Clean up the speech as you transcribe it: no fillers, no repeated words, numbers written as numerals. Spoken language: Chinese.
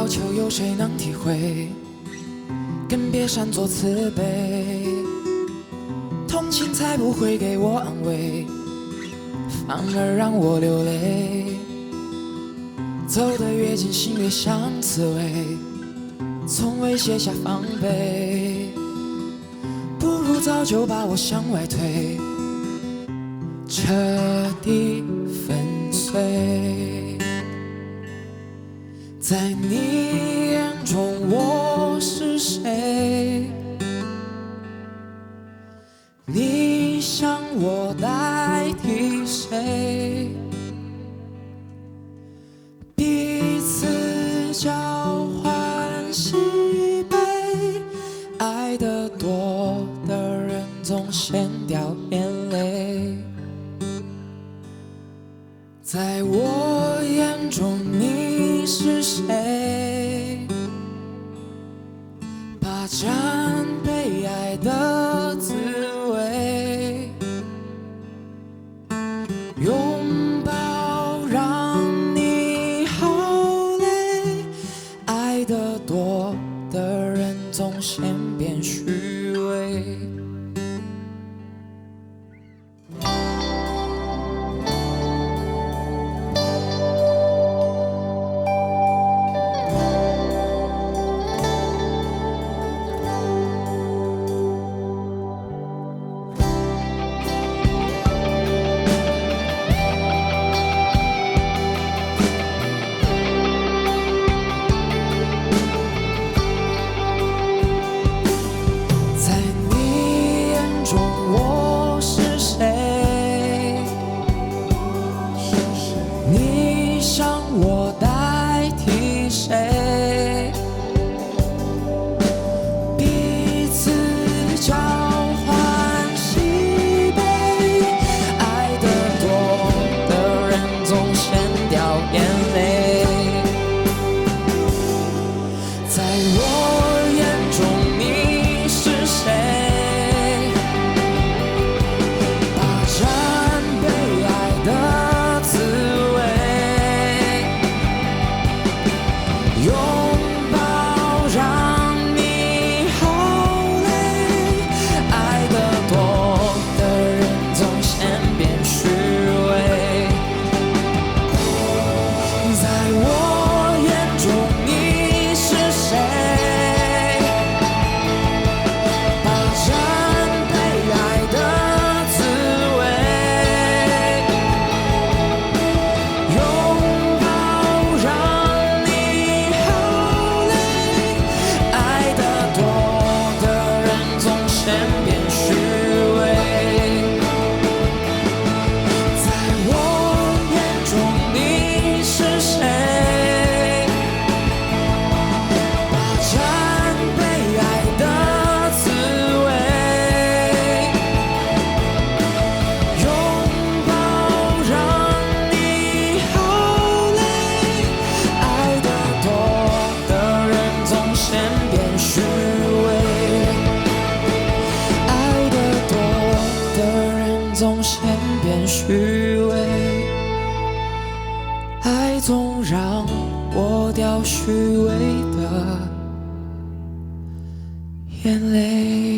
要求，有谁能体会？更别擅作慈悲，同情才不会给我安慰，反而让我流泪。走得越近，心越像刺猬，从未卸下防备，不如早就把我向外推，彻底粉碎。在你眼中我是谁？你想我代替谁？彼此交换喜悲，爱得多的人总先掉眼泪。在我眼中你是谁？霸占被爱的滋味，拥抱让你好累，爱得多的人总先变虚伪。总先变虚伪，爱总让我掉虚伪的眼泪。